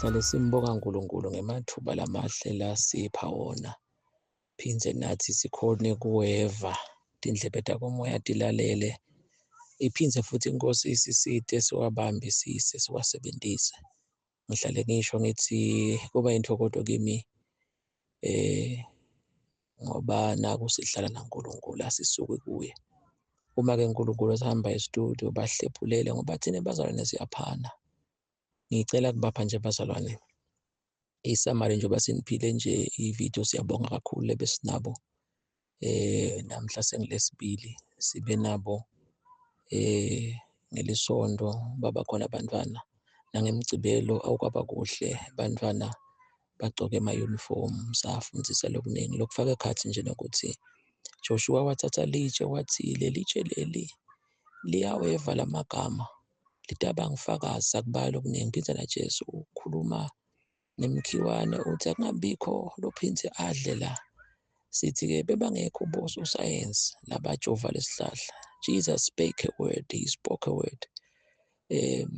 Sihlale simbonga uNkulunkulu ngemathuba lamahle lasipha wona. Phindze nathi sikhone kuweva, tindlebe takomoya tilalele. Iphindze futhi inkosi isisite siwabambisise siwasebentise. Ngihlale ngisho ngithi kuba intokozo kimi ngoba naku sihlala naNkulunkulu asisuki kuye. Uma-ke uNkulunkulu sihamba e-studio bahlephulele ngoba thina bazalwane siyaphana. Ngicela kubapha nje bazalwane isamari njengoba seniphile nje ividiyo, siyabonga kakhulu lebesinabo namhla sengilesibili sibe nabo ngelisondo baba khona abantwana nangemgcibelo awukwaba kuhle abantwana bagcoke ama-uniform safundzisa lokuningi lokufaka ekhathi nje nokuthi Joshua wathatha litshe wathi leli tshe leli liyaweva lamagama litabanga ufakazi sakubala okuningi. Phindze naJesu ukhuluma nemkhiwane uthi akungabikho lophindze adle la. Sithi-ke bebangekho bososayensi labajova lesihlahla. Jesus spake a word, he spoke a word.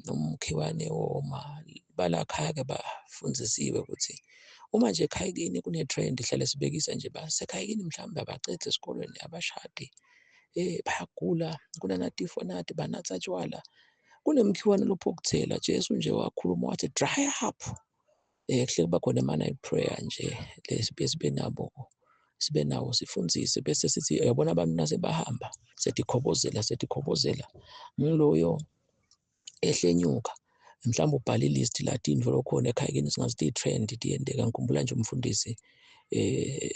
Umkhiwane woma balakhaya-ke bafundzisiwe ukuthi uma nje ekhaya kini kune-trend hlale sibekisa nje basekhaya kini mhlawumbe abacede esikolweni abashadi bayagula kunanatifo nati banatsa tshwala kunemkhiwane lophokuthela. Jesu nje wakhuluma wathi dry up. Kuhle kuba khona ama-night prayer nje sibe nawo sifundzise bese sithi yabona abantu nasebahamba setikhobozela ngiloyo ehlenyuka mhlawumbe ubhala ilist latindvo lokhona ekhaya kini singazithi i-trend tiyendeka. Ngikhumbula nje umfundisi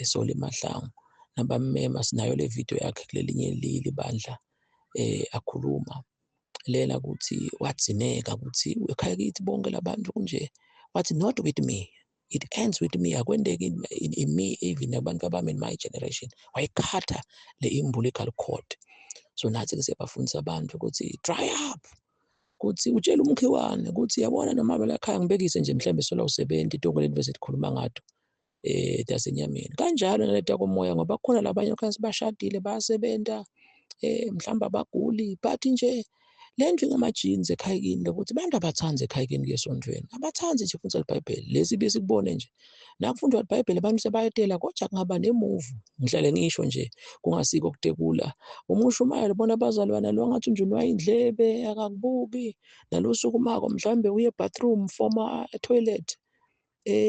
Soli Mahlangu nabamema sinayo le video yakhe kulelinye libandla akhuluma lena ukuthi wadzineka ukuthi ekhaya kithi bonke labantu nje wathi not with me, it ends with me. Akwendeki in me even abantu abami in my generation. Wayikhatha le umbilical cord. So nathi-ke siyabafundisa abantu ukuthi dry up, ukuthi utshele umkhiwane ukuthi yabona noma balakhaya ngibekise nje mhlawumbe sola usebenti itongo leli bese sikhuluma ngato tasenyameni. Kanjalo naleta komoya ngoba kukhona labanye okhanya bashadile bayasebenta mhlawumbe abaguli but nje le ndlu ngama-jeans ekhaya kini lokuthi abantu abathanzi ekhaya kini kuye esondweni abathanzi nje fundisa iBhayibheli lesi besikubone nje nakufundwa iBhayibheli abantu sebayetela kodwa kungaba nemuvu. Ngihlale ngisho nje kungasiko kutekula umushumayelo bona abazalwane lo ngathi unjulwa indlebe akakubuki nalosukumako mhlawumbe uye e-bathroom former toilet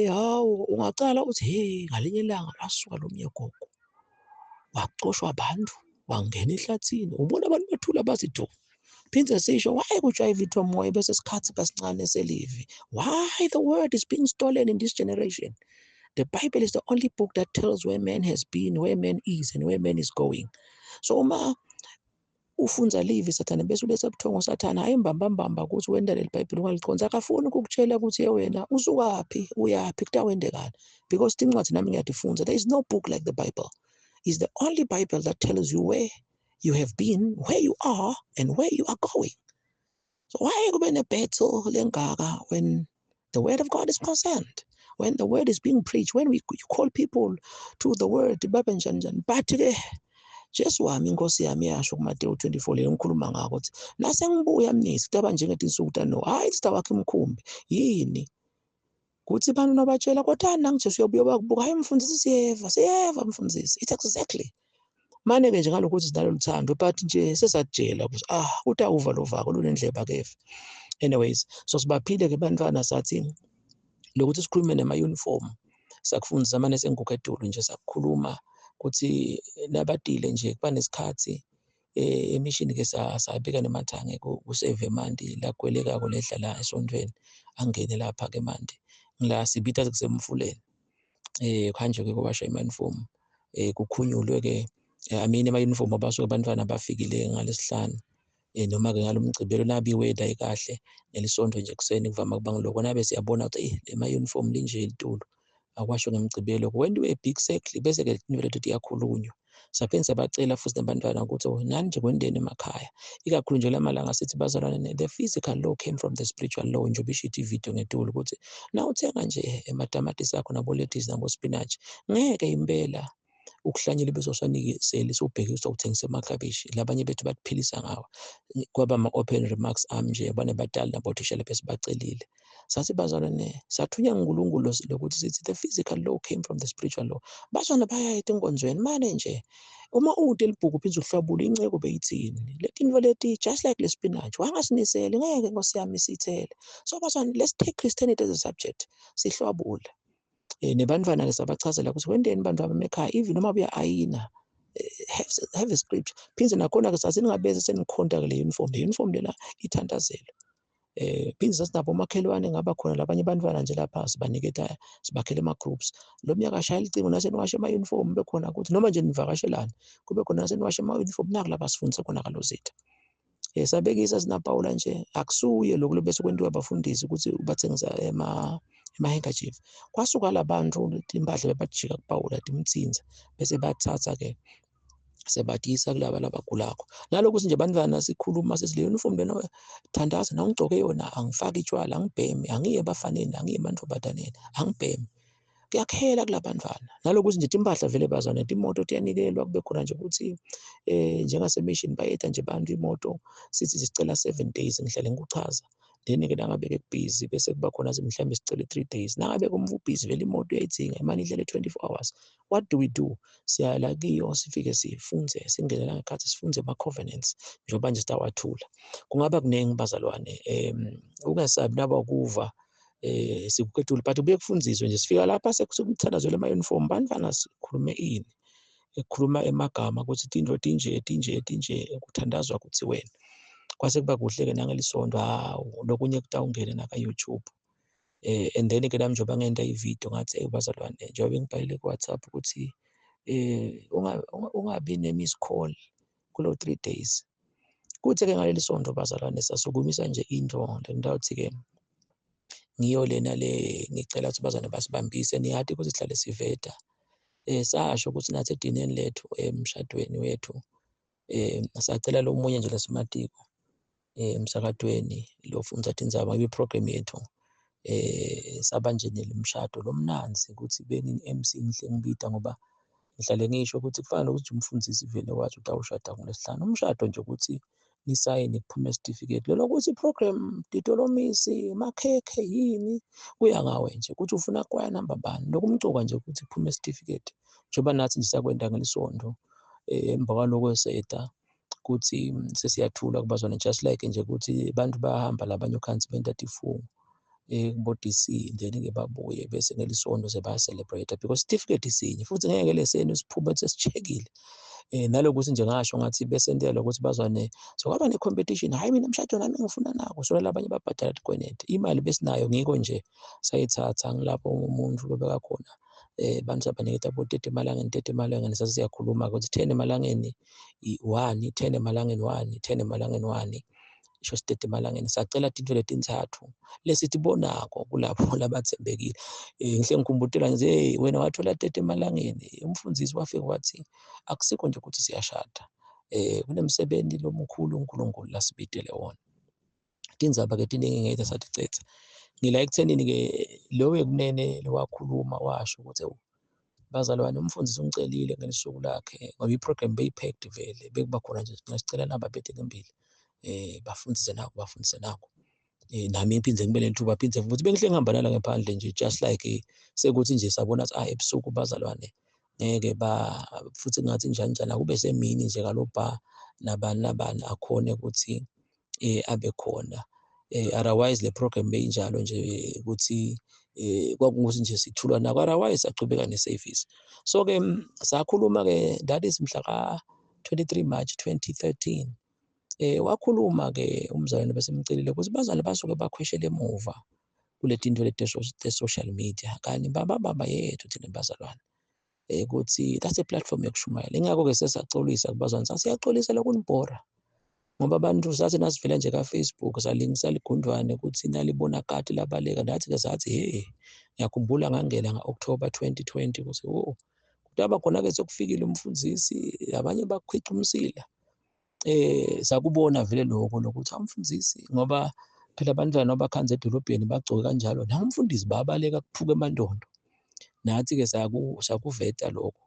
hawu ungacala uthi hey ngalinye ilanga lasuka lo mnyegogo wacoshwa abantu wangena ehlathini ubona abantu bathula bazidu. Phindze sisho why kujayivithwa moya bese sikhathi kasincane selivi. Why the word is being stolen in this generation? The Bible is the only book that tells where man has been, where man is, and where man is going. So uma ufunza livi sathana bese uletha buthongo sathana hayi mbambambamba ukuthi wenda leli Bible ungaliconza akafuni ukukutshela ukuthi wena usukaphi uyaphi kutawendekani because tincwadi nami ngiyatifunza. There is no book like the Bible. It's the only Bible that tells you where you have been, where you are, and where you are going. So why kube ne-battle lengaka when the word of God is concerned, when the word is being preached, when you call people to the word, babe njani njani. But-ke Jesu wami inkosi yami yasho kuMateyu 24 le ngikhuluma ngako ukuthi nase ngibuya mnisi kutaba njengetinsuku tano hayi sitawakhe imkhumbi yini kuthi abantu nabatshela kodwana nangijesu uyobuya bakubuka hayi mfundisi siyeva mfundisi. It's exactly mane-ke nje ngalokuthi sinalo luthando but nje sesatshela ukuthi uthi awuva lovako lunendleba keva. Anyways, so sibaphile-ke bantwana sathi lokuthi sikhulume nema-uniform sakufundisa mane senguka edulu nje sakukhuluma ukuthi nabadile nje kuba nesikhathi emishini-ke sabeka nemathange kuseve mandi lagwelekako ledla la esondweni angene lapha-ke mandi ngila sibita kusemfuleni kanje-ke kuwasha ima-uniform kukhunyulwe-ke ama-uniform abasuke abantwana bafikile ngalesihlanu noma-ke ngalo mgcibelo nabi iweda ikahle nelisondo nje kuseni kuvama kuba ngiloko nabe siyabona ukuthi le ma-uniform linje litulu akwasho ngemgcibelo kwendiwe big circle bese-ke lethu tiyakhulunywa saphinde sabacela futhi nabantwana ukuthi nani nje kwendeni emakhaya ikakhulu nje lamalanga sithi bazalwane the physical law came from the spiritual law njengoba isho ividiyo ngetulu ukuthi na uthenga nje ematamatisi akho nabolethisi nabospinach ngeke impela ukuhlanyela bese usanikisela sobheka usawuthengisa amaklabishi labanye bethu baphilisa ngawo. Kwaba ama-open remarks ami nje abanye badala nabothishala bese bacelile. Sathi bazalwane sathunywa nguNkulunkulu lokuthi sithi the physical law came from the spiritual law. Bazalwane bayayetha enkonzweni manje nje uma ude libhuku uphinda uhlabule inceko beyithini leti into leti just like lespinach wangasinisele ngeke Nkosi yami sithele. So bazalwane let's take Christianity as a subject sihlwabule. Nebantwana lesabachazela ukuthi wendeni bantu abamakhaya even noma buya ayina have a scripture phinze nakhona ke sasiningabeze senikhonta le uniform lela ithandazelo. Phinze sasinabo makhelwane ngaba khona labanye bantwana nje lapha sibaniketa sibakhele ama groups. Lo mnyaka shaya icingo naseniwashe ama uniform bekhona ukuthi noma nje nivakashelana kube khona naseniwashe ama uniform naku la basifundisa khona kalozitha. Sabekisa sinapawula nje akusuye lokho bese kwentiwa abafundisi ukuthi ubathengisa ama-handkerchief. Kwasuka labantu impahla bebajika kuPawula timtsinza bese bathatha ke sebatisa kulaba labagulako. Nalokuthi nje bantwana sikhuluma sesile uniform lena thandaza na ungcoke yona angifaki itshwala angibhemi angiye ebafaneni angiye emantfombataneni angibhemi. Kuyakhela kulabantwana nalokuthi nje impahla vele bazana imoto tiyanikelwa kube khona nje ukuthi njengasemission bayetha nje bantu imoto sithi sicela 7 days ngihlale ngikuchaza then ke nangabe busy bese kuba khona mhlawumbe sicela 3 days nangabe busy vele imoto uyayidinga imali ihlele 24 hours. What do we do? Siyala kiyo sifike sifunze singene la ngekhathi sifunze ama covenants njengoba nje sitawathula. Kungaba kuningi bazalwane ungasabi naba kuva sikukhethula but ubuye kufundziswe nje sifika lapha sekusukuthandazwe lema uniform bantwana sikhulume ini ekhuluma emagama ukuthi into tinje kuthandazwa kuthi wena kwase kuba kuhle ke nangelisonto hawu lokunye kutawungena naka YouTube and then ke nami njengoba ngenta ivideo ngathi bazalwane njengoba ngibhalile ku WhatsApp ukuthi ungabi ne-miss call kulo 3 days kuthi ke ngaleli sonto bazalwane sasukumisa nje into ngidawuthi ke ngiyo lena le ngicela ukuthi bazane basibambise niyati ukuthi sihlale siveda sasho ukuthi nathi edineni lethu emshadweni wethu sacela lo munye nje lesimatiko emsakadweni lo funza tindzaba ngibe program yethu saba nje nemshado lomnanzi ukuthi beni MC ngihle ngibida ngoba ngihlale ngisho ukuthi kufanele ukuthi umfundisi vele wathi utawushada ngolesihlanu umshado nje ukuthi nisayine kuphume certificate lokuthi program titolomisi makhekhe yini kuya ngawe nje ukuthi ufuna kwaya number bani lokumcoka nje ukuthi kuphume certificate njengoba nathi nje sakwenda ngelisonto emva kwaloko eseda ukuthi sesiyathula kubazwana just like nje ukuthi abantu bahamba labanye ukhansi bentatifungu kubo DC then ke babuye bese ngelisonto sebaya celebrate because certificate isinye futhi ngeke leseni siphume sesichekile nalokuthi nje ngasho ngathi besentela ukuthi bazwane sokwaba ne-competition hayi mina umshado nami ngifuna nako so labanye babhadala tikwenete imali besinayo ngiko nje sayithatha ngilapho umuntu lobeka khona bantu sabaniketa abo 30 emalangeni sasiyakhuluma ukuthi 10 emalangeni 1 10 emalangeni 1 10 emalangeni 1 isho 30 emalangeni sacela into letintathu lesitibonako kulapho labathembekile ngihle ngikhumbutela nje wena wathola 30 emalangeni umfundisi wafika wathi akusikho nje ukuthi siyashada kunemsebenzi lomkhulu uNkulunkulu lasibidele wona tindzaba ke tiningi ngeke sathi cetha ngila ekuthenini ke lo wekunene lowakhuluma washo ukuthi bazalwane umfundisi ungicelile ngelisuku lakhe ngoba iprogram beyipacked vele bekuba khona nje sicela naba bethe ngempili bafundise nako nami ngiphindze ngibe lethuba phindze ukuthi bengihle ngihamba nala ngephandle nje just like sekuthi nje sabona ebusuku bazalwane ngeke futhi ngathi njani akube semini nje kalobha nabani akhone ukuthi abe khona otherwise le program beyinjalo nje ukuthi kwakungukuthi nje sithulwa nako otherwise sachubeka ne-service so ke sakhuluma ke that is mhla ka 23 March 2013 wakhuluma ke umzalwane bese mcelile ukuthi bazalwane basuke bakhweshela emuva kuleti into leti social media kanti baba yethu thina bazalwane ukuthi that's a platform yokushumayela ingakho ke sesaxolisa kubazalwane sasiyaxolisa lokunibhora ngoba abantu sathi nasivela nje ka-Facebook salingisa ligundwane ukuthi nalibona kati labaleka nathi ke sathi ngiyakhumbula ngangena nga-October 2020 ukuthi kutaba khona-ke sekufikile umfundisi abanye bakhwica umsila sakubona vele lokho lokuthi umfundisi ngoba phela abantwana abakhanze edolobheni bagcoke kanjalo umfundisi babaleka kuphuka emandondo nathi ke sakuveta lokho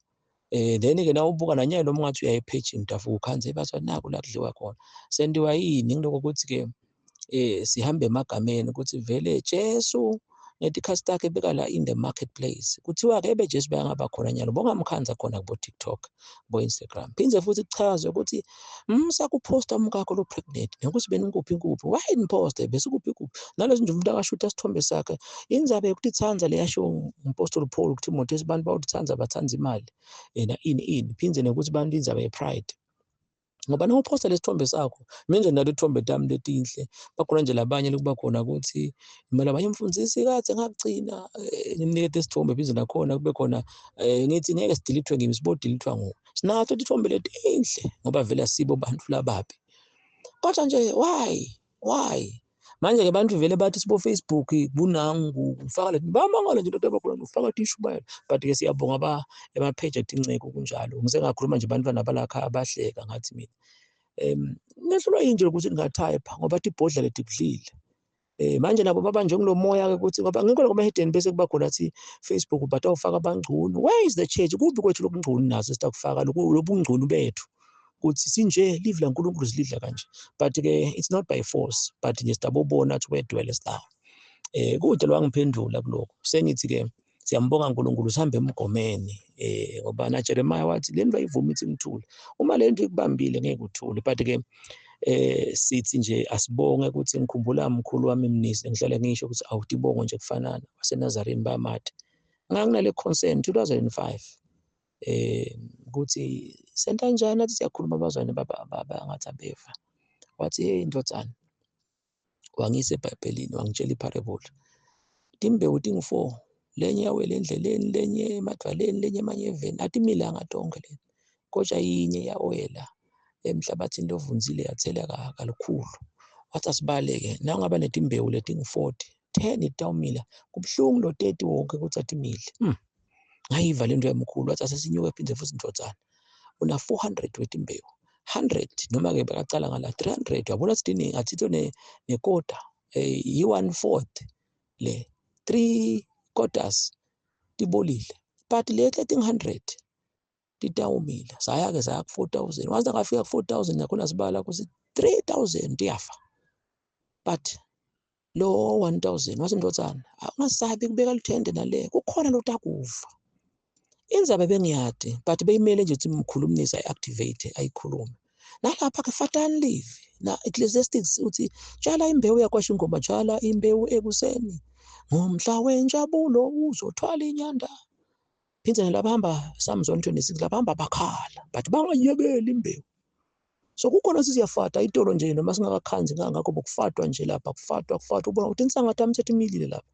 Then-ke na ubuka nanyalo noma ungathi uyayipage mntafu ukhanze bazwa naku la kudliwa khona. Sendiwa yini ngiloko ukuthi-ke sihambe emagameni ukuthi vele Jesu ngetikhasi takhe beka la in the marketplace. Kuthiwa-ke ebejesu bayangaba khona nyalo bongamkhanza khona kubo-TikTok, bo-Instagram. Phindze futhi kuchazwe ukuthi sakuphosta umkakho lo pregnant nokuthi benikuphi kuphi. Why niphoste bese kuphi kuphi. Nalezi nje umuntu akashutha isithombe sakhe. Indzabe yokuthi tsanza le yasho umpostoli Paul kuTimotheus abantu bawuthanza bathanza imali. Ini phindze nokuthi bantu indzabe ye-pride. Ngoba nawuphosta lesithombe sakho, menje nalo ithombe tami letinhle. Bakhona nje labanye lokuba khona ukuthi imali abanye mfundisi kathi ngakugcina ngimnikete isithombe phindze nakhona kube khona ngithi ngeke sidilithwe ngimi sibodilithwa nguwe. Sinazo ithombe letinhle ngoba vele asibo bantu lababi. Kodwa nje why? Manje-ke abantu vele bathi sibo Facebook bunangu ufaka le bamangala nje into abakhona ufaka tishubayela. But-ke siyabonga ema-page etinceko kunjalo. Ngisengakhuluma nje abantwana abalakha abahleka ngathi mina. Nehlulwa yini nje ukuthi ningathayipha ngoba ibhodla letikudlile. Manje nabo babanjwe ngilo moya-ke ukuthi ngoba ngikho lokho emahedeni bese kuba khona athi Facebook but awufaka abangcunu. Where is the church? Kuphi kwethu lokungcunu naso sitakufaka lobungcunu bethu. Ukuthi sinje live la uNkulunkulu silidla kanje. But-ke it's not by force but nje sitabobona ukuthi where dwellest thou. Kude lo wangiphendula kuloko. Sengithi-ke siyambonga uNkulunkulu sihambe emgomeni ngoba na Jeremiah wathi le nto ayivumi ithi ngithule. Uma le nto ikubambile ngeke uthule. But-ke sithi nje asibonge ukuthi ngikhumbula mkhulu wami Mnisi ngihlale ngisho ukuthi awudibongo nje kufanana waseNazarene bayamade. Nganginale consent 2005 ukuthi senta njani athi siyakhuluma abazwane baba ngathi abeva. Wathi hey ndodzana wangise eBhayibhelini wangitshela iparable. Timbewu tingu-4 lenye yawela endleleni lenye emadwaleni lenye emanye eveni athi imilanga tonke lena. Kodwa yinye yawela emhlabathini lovunzile yathela kalukhulu. Wathi asibaleke nangaba netimbewu letingu-40 10 itawumila kubuhlungu lo 30 wonke ukuthi atimile. Ngayiva le nto yamkhulu wathi asesinyuke phindze futhi ndodzana una 400 wetimbewu 100 noma-ke bakacala ngala 300 wabona sithi athitho nekota yi-1/4 le 3/4 tibolile but le letingu-100 titawumila. Saya-ke saya ku-4,000 waze ngafika ku-4,000 nakhona sibala kuthi 3,000 tiyafa. But lo 1,000 wathi ndodzana ungasabi kubeka luthende nale kukhona lotakufa. Indzaba bengiyade but beyimele nje ukuthi umkhulu Mnisi ayi-activate ayikhulume. Nalapha-ke fatani live na Ecclesiastes uthi tshala imbewu yakwasho ingoma tshala imbewu ekuseni ngomhla wenjabulo uzothwala inyanda. Phindze labahamba Psalms 126 labahamba bakhala but bangayiyekeli imbewu. So kukhona siyafata itolo nje noma singakakhanzi ngakho bokufatwa nje lapha kufatwa ubona ukuthi insanga tami sethi imilile lapha.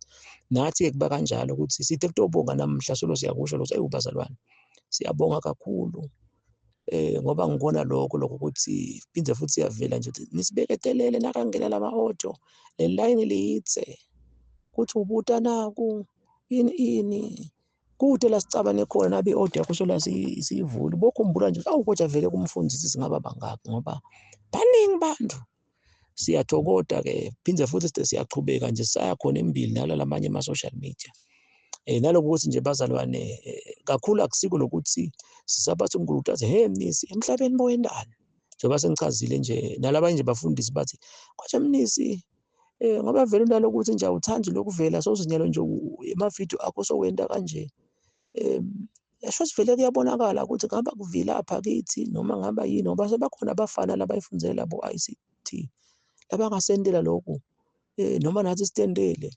Nathi-ke kuba kanjalo ukuthi sithe kutobonga namhla solo siyakusho lo bazalwane. Siyabonga kakhulu ngoba ngibona lokho ukuthi phindze futhi siyavela nje ukuthi nisibeketelele nakangena lama-audio le line liyitse kuthi ubuta naku ini kude la sicabane khona nabe i-audio yakho sola siyivula bokhumbula nje kodwa vele kumfundisi singaba bangaki ngoba baningi bantu. Siyathokoda-ke phindze futhi siyachubeka nje saya khona embili nalalamanye ama-social media. Naloku ukuthi nje bazalwane kakhulu akusiko lokuthi sisabatha uNkulunkulu athi hey Mnisi emhlabeni bowendani. Njengoba sengichazile nje nalabanye nje bafundisi bathi kodwa Mnisi ngoba vele nalokuthi nje awuthandi lokuvela sozinyalo nje emavidiyo akho sowenda kanje. Yasho sivele kuyabonakala ukuthi ngaba kuvilapha kithi noma ngaba yini ngoba sebakhona abafana labayifundele labo ICT labangasendela lokhu noma nathi sitendele.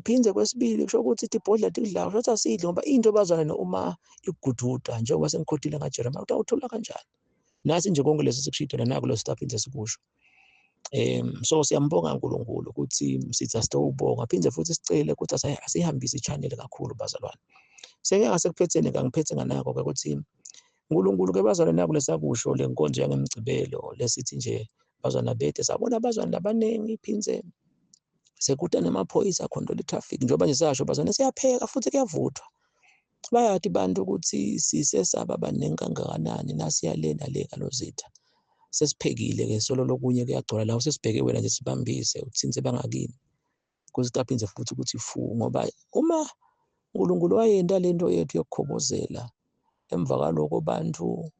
Phindze kwesibili kusho ukuthi ibhodla tikudlayo shothi asidli ngoba into bazwana uma igududa njengoba sengikhodile ngaJeremiah utawuthola kanjani. Nathi nje konke lesi sikushidela naku lo sitaphindze sikusho. So siyambonga uNkulunkulu ukuthi sithi asitawubonga phindze futhi sicele ukuthi asihambise i-channel kakhulu bazalwane. Sengeke ngasekuphatheni ngangiphethe nganako-ke ukuthi uNkulunkulu-ke bazalwane naku lesakusho le nkonzo yangemgcibelo lesithi nje bazwana bethe sabona abazwana labaningi phindze sekuta nemaphoyisa akhondola i-traffic njengoba nje sasho bazwane siyapheka futhi kuyavuthwa. Bayathi bantu ukuthi sisesaba baningi kangakanani nasiya le kalozitha. Sesiphekile-ke solo lokunye kuyagcwala la sesibheke wena nje sibambise uthinze bangakini. Kuze taphindze futhi ukuthi fu ngoba uma uNkulunkulu wayenda lento yethu yokukhobozela emva kaloko abantu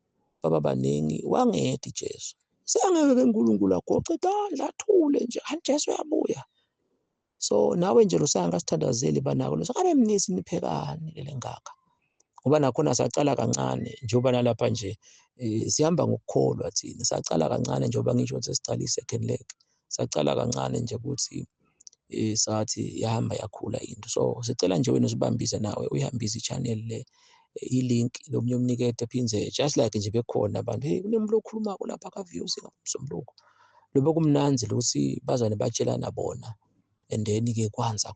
baba baningi wangeda iJesu. Sengeke uNkulunkulu agoce idandla athule nje, Jesu uyabuya. So nawe nje losanga sithandazeli banako lo ngabe mnisi niphekani le ngakha. Ngoba nakhona sacala kancane njengoba nalapha nje sihamba ngokukholwa thina. Sacala kancane njengoba ngisho ukuthi sicala i-second leg. Sacala kancane nje ukuthi sathi yahamba yakhula into. So sicela nje wena usibambise nawe uyihambise i-channel le i-link lomunye umnikete phinze just like nje bekhona abantu hey kunemlo okhulumako lapha ka-views ngomsombuluko. Lobe kumnanzi ukuthi bazane batshelana bona and then ke kwanza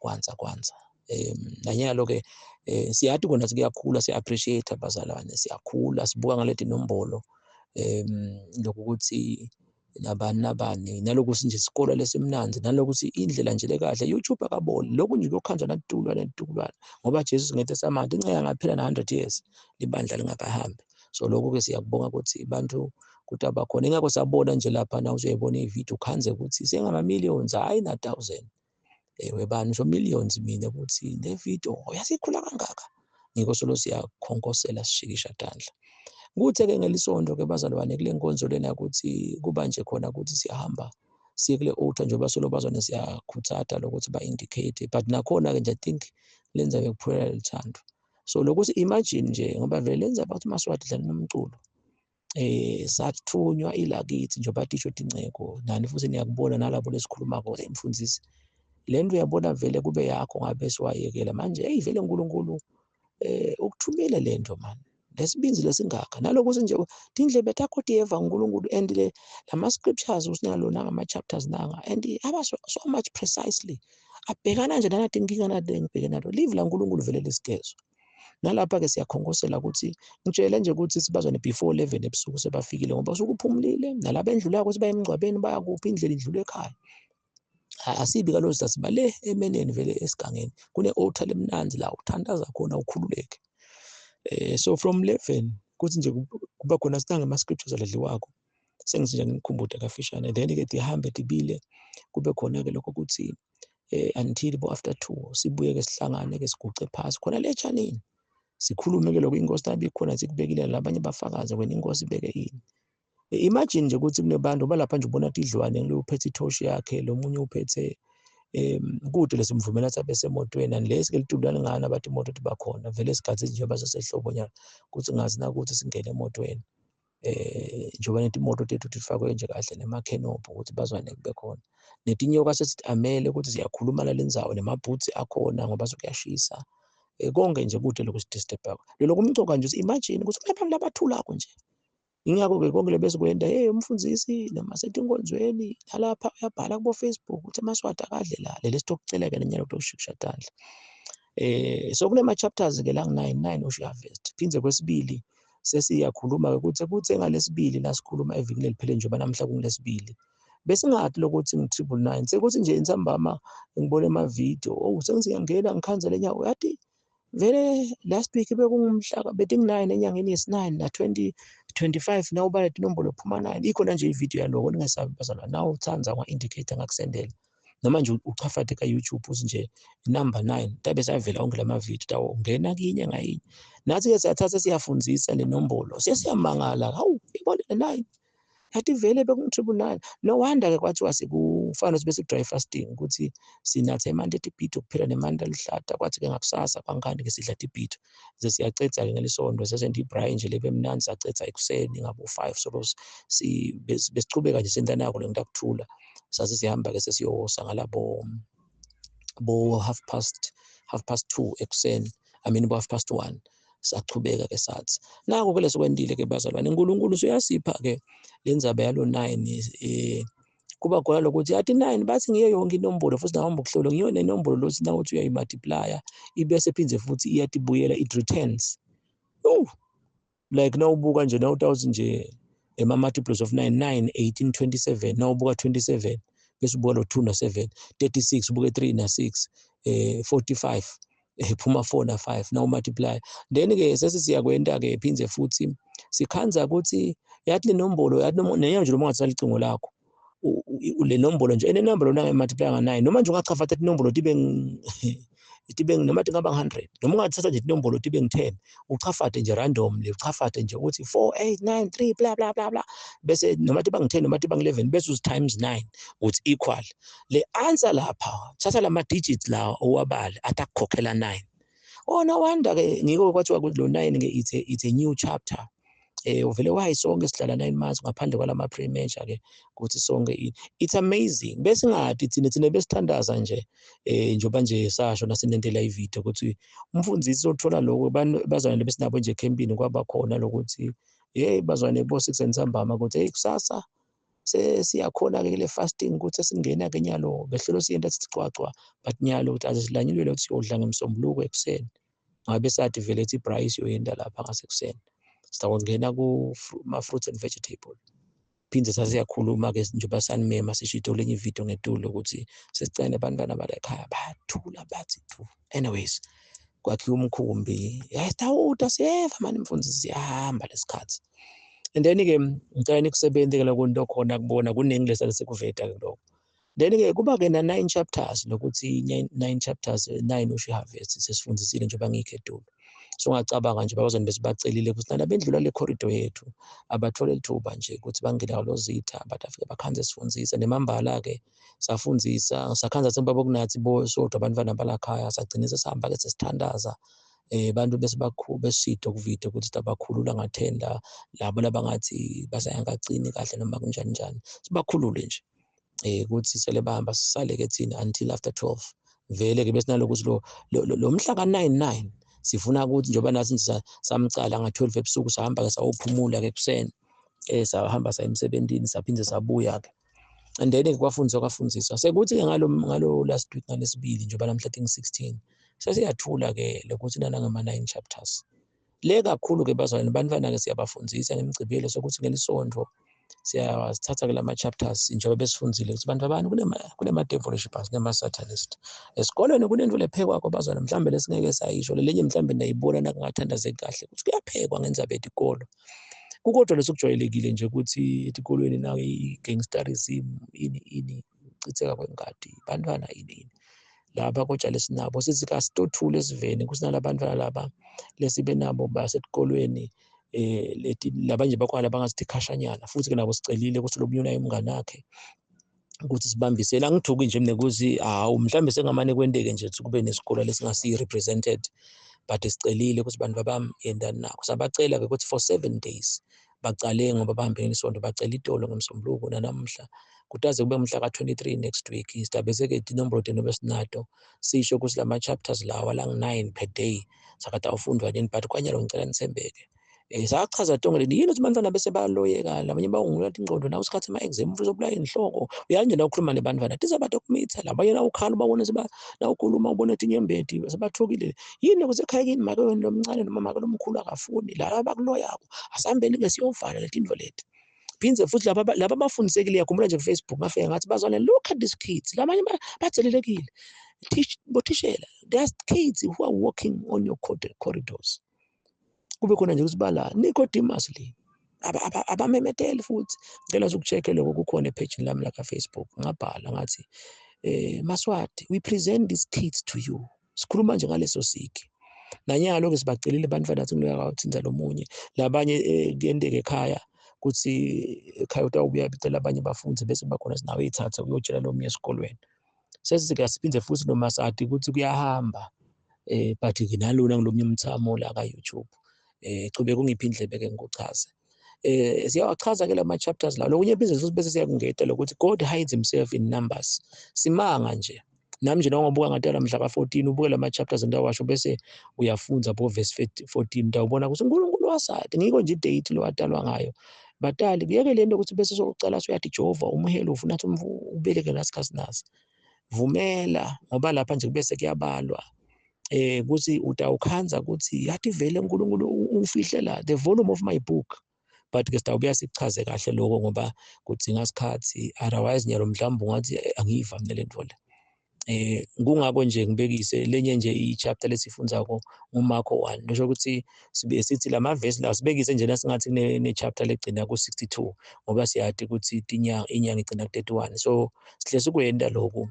nanyalo ke siyathi kona kuyakhula siya-appreciate abazalwane siyakhula sibuka ngaleti nombolo lokuthi nabani nalokuthi nje isikole lesimnanzi nalokuthi indlela nje lekahle YouTube akaboni lokhu nje lokukhanjwa netutulwana ngoba Jesus ngethe samanje inceka ngaphela na 100 years libandla lingabahambi. So lokho ke siyakubonga ukuthi bantu ukuthi abakhona ingakho sabona nje lapha na uzoyibona ivideo ukhanze ukuthi sengama millions hayi na 1000 webani so millions mina ukuthi le video yasikhula kangaka ngiko solo siyakhonkosela sishikisha idandla. Kuthe-ke ngelisonto-ke bazalwane kule nkonzo lena ukuthi kuba nje khona ukuthi siyahamba siye kule altar njengoba solo bazwane siyakhuthatha lokuthi ba-indicate but nakhona-ke nje I think lenza bekuphumela lithando. So lokuthi imagine nje ngoba vele lenza bathi uMaswati dlala nomculo sathunywa ilakithi njengoba tisho inceko nani futhi niyakubona nalabo lesikhulumako emfundisi le nto uyabona vele kube yakho ngabe siwayekela manje hey vele uNkulunkulu ukuthumile le nto man lesibinzi lesingaka nalokuthi nje indlebe takho diyeva uNkulunkulu and le lama scriptures usinalona ngama chapters nanga and aba so much precisely abhekana nje nanathi inkinga nade ngibhekena nayo live la uNkulunkulu vele lesigezo. Nalapha ke siyakhonkosela ukuthi ngitshele nje ukuthi sibazwane before 11 ebusuku sebafikile ngoba usuku uphumulile nalabo endlula ukuthi baye emgcwabeni baya kuphi indlela idlule ekhaya. Asibi kaloku sasiba le emeneni vele esigangeni kune altar lemnanzi la uthandaza khona ukhululeke. So from 11 kuthi nje kuba khona sitange ama scriptures aladliwako sengisinje ngikhumbule kafishane then ke dihambe dibile kube khona ke lokho ukuthi until after 2 sibuye ke sihlangane ke siguce phansi khona le chanini sikhulume ke lokho inkosi tabi khona sikubekile labanye bafakaza wena inkosi ibeke ini. Imagine nje ukuthi kunebantu balapha nje ubona idlwane lo uphethe ithoshi yakhe lo munye uphethe kude lesimvumela athi abesemotweni and lesi ke litulana ngana abathi imoto ethi bakhona vele isikhathi nje basesehlobo nyana ukuthi ngazi na ukuthi singene emotweni njengoba nethi imoto tethu tifakwe nje kahle nemakhenopho ukuthi bazwane kube khona netinyoka sesithi amele ukuthi siyakhuluma la lenzawo nemabhutsi akhona ngoba sokuyashisa konke nje kude lokusdisturb lelo kumcoka nje imagine ukuthi kunabantu labathulako nje. Ingakho-ke konke lebese kwenda hey umfundisi noma setinkonzweni nalapha uyabhala kubo Facebook ukuthi amaswati akadle la leli sitokucela-ke nenyalo kutokushikisha idandla. So kule ma-chapters ke la ngu-9 usho harvest phinze kwesibili sesiyakhuluma ukuthi kuthe ngalesibili la sikhuluma evikini eliphele njengoba namhla kungilesibili bese ngathi lokuthi ngi-999 sekuthi nje insambama ngibone ama-video sengithi ngiyangena ngikhanzela enyawo yathi vele last week bekungumhla beting9 enyangeni yesi9 na 2025 nawu bala inombolo phuma 9 ikhona nje ivideo yaloko ningesabi bazalwa nawu uthanza kwa-indicator ngakusendela noma nje uchafate ka-YouTube uthi nje number 9 tabe sayavela onke lama-video tawo ungena kinye ngayinye nathi-ke siyathatha siyafundzisa le nombolo siyamangala hawu ibona le 9 yathi vele bekungu-999 no wonder-ke kwathiwa sikufana ukuthi bese dry fasting ukuthi sinathe emanti etibhitho kuphela nemanti alihlata kwathi-ke ngakusasa kwankani-ke sidla tibhitho ze siyacetha-ke ngelisonto sesendi ibrayi nje lebe mnandi sacetha ekuseni ngabo-5 so besichubeka nje sentanako lento akuthula sase sihamba-ke sesiyowosa ngalabo half past 2 ekuseni bo half past 1 sachubeka-ke sathi nako-ke lesokwendile-ke bazalwane uNkulunkulu usuyasipha-ke lenzaba yalo 9 kuba khona lokuthi yathi 9 bathi ngiyo yonke inombolo futhi nahamba ukuhlola ngiyo nenombolo lokuthi nawuthi uyayimultiply ibese phinze futhi iyatibuyela it returns like nawubuka nje nawuthi nje ama-multiples of 9 18 27 nawubuka 27 bese ubuka lo 2 no7 36 ubuke 3 na6 45 phuma 4 na 5 now multiply then-ke sesisiyakwenda-ke phinze futhi sikhanza ukuthi yathi le nombolo yathi nenyanga nje noma ungathatha icingo lakho le nombolo nje enenombolo nange multiply nga9 noma nje ungachafa 30 inombolo tibe tibe noma tingaba 100 noma ungathatha nje inombolo tibe ngu10 uchafate nje randomly uchafate nje uthi 4 8 9 3 bla bla bla bla bese noma tiba ngu10 noma tiba ngu11 bese uzi times 9 uthi equal le answer lapha thatha lama digits la owabala atakukhokhela 9 no wonder ke ngiko kwathiwa lo 9 ke it's a new chapter uvele wayi sonke sidlala 9 months ngaphandle kwalama pre-measure ke ukuthi sonke it's amazing bese ngathi thina besithandaza nje njoba nje sasho nasinentela ivideo ukuthi umfundisi othola lokho bazwane besinabo nje campini kwaba khona lokuthi bazwane bo 6 nsambama ukuthi kusasa siyakhona ke le fasting ukuthi singena ke nyalo behlelo siyenta sithi cwacwa but nyalo ukuthi azisilanyilwe ukuthi siyodla ngemsombuluko ekseni ngabe sathi vele ethi price yoyenda lapha ngasekuseni sitawungena kuma-fruits and vegetable phinde sasiyakhuluma ke njengoba sanimema sishito lenye ivideo ngetulo ukuthi sesicane abantwana balekhaya bayathula bathi tu anyways kwakhiwa umkhumbi sitawuda siyeva mani mfundisi siyahamba lesikhathi and then-ke ngicela nikusebenze-ke lokunto khona kubona kune-English asekuveta ke lokho then-ke kuba-ke na-9 chapters lokuthi 9 chapters 9 usho i-harvest sesifundisile njengoba ngikho etulo so ungacabanga nje bazwane bese bacelile ukuthi nana bendlula le corridor yethu abathole lithuba nje ukuthi bangene kalozitha bathi afike bakhanze sifundisa nemambala-ke safundzisa sakhanza sembabo kunathi sodwa abantwana balakhaya sagcine sesihamba-ke sesithandaza bantu bese besito kuvide ukuthi sibakhulula nga-10 labo labangathi basayangagcini kahle noma kunjani njani sibakhulule nje ukuthi sele bahamba sisale-ke thina until after 12 vele-ke bese nalokuthi lo mhla ka-9 sifuna ukuthi njengoba nathi samcala nga-12 ebusuku sahamba-ke sawophumula-ke ekuseni sahamba saya emsebenzini saphinde sabuya-ke and then-ke kwafundziswa sekuthi-ke ngalo last week ngalesibili njengoba namhla tingu-16 sesiyathula-ke lokuthi nanangama-9 chapters le kakhulu-ke bazalwane bantwana-ke siyabafundzisa ngemigcibelo sokuthi ngelisonto siyasithatha-ke lama-chapters njengoba besifundzile ukuthi bantu abani kunema-devotionals kunema-satanist esikolweni kunento lephekwakho bazalwane mhlawumbe lesingeke sayisho lenye mhlawumbe nayibona nakungathandazeki kahle ukuthi kuyaphekwa ngendzaba yetikolo kukodwa lesokujwayelekile nje ukuthi etikolweni nayo i-gangsterism ini uchitheka kwengadi bantwana ini lapha kodwa lesinabo sithi kasitothule sivene kusinalabantwana laba lesibe nabo basetikolweni laba nje bakhona bangasithi khashanyana futhi ke nabo sicelile ukuthi lomunye unayo umngane wakhe ukuthi sibambisele angithuki nje mina ukuthi mhlawumbe sengamane kwenteke nje ukuthi kube nesikole lesingasi represented but sicelile ukuthi bantu babami yendani nakho sabacela-ke ukuthi for 7 days bacale ngoba bahambele isonto bacela itolo ngemsombuluko nanamhla kutaze kube mhla ka-23 next week sitabeze-ke inombolo tenobe sinato sisho ukuthi lama-chapters lawa lang-9 per day sakade awufundwa nini but kwanyalo ngicela nithembeke sachaza tonke leni yini ukuthi bantwana bese bayaloyekala abanye bawungulathi ingqondo nawe isikhathi ama-exam ufisa ukubulala inhloko uyanje na ukhuluma nebantwana tizabadokumitha la abanye na ukhala ubabone na ukhuluma ubone ethi inyembeti sebathukile yini kusekhaya kini make wena lomncane noma make lomkhulu akafuni laba bakuloyako asihambeni ke siyovala leti into leti phindze futhi laba abafundisekile yakhumbula nje ku-Facebook ngafika ngathi bazwane look at these kids labanye bathelelekile bothishela there's kids who are walking on your corridors kube khona nje ukuthi bala Nicodemus le abamemeteli futhi ngicela ukucheck lokho kukhona epage lami la ka-Facebook ngabhala ngathi Maswati we present these kids to you sikhuluma nje ngaleso siki nanyalo ke sibacelile bantwana bathi ngloya kawuthinza lomunye labanye kuyendeke ekhaya kuthi ekhaya utawubuya bicela abanye bafunze bese bakhona sinawe ithatha uyotshela lomunye esikolweni sesike siphindze futhi noMasati ukuthi kuyahamba but ke nalona ngilomnye umthamo la ka-YouTube cube kungiphi indlebe ke ngikuchaze siyawachaza ke lama chapters la lokunye business futhi bese siyakungeta lokuthi God hides himself in numbers simanga nje nami nje nawungabuka ngatala mhla ka-14 ubuke lama chapters ngiyawasho bese uyafunza bo verse 14 utawubona ukuthi uNkulunkulu wasadi ngiko nje idate lo watalwa ngayo batali kuyeke lento ukuthi bese sokucala soyathi Jehova umhelo ufuna ukuthi ubeleke nasikhathi nasi vumela ngoba lapha nje bese kuyabalwa ukuthi utawukhanza ukuthi yathi vele uNkulunkulu ufihle la the volume of my book but ke sitawubuya sichaze kahle lokho ngoba kudzinga isikhathi otherwise nyalo mhlawumbe ungathi angiyiva mina le nto le kungako nje ngibekise lenye nje i-chapter lesifundzako nguMarko 1 ngisho ukuthi sithi lamavesi lawo sibekise nje nasingathi ne-chapter legcina ku-62 ngoba siyathi ukuthi inyanga igcina ku-31 so sihle sikwenda lokhu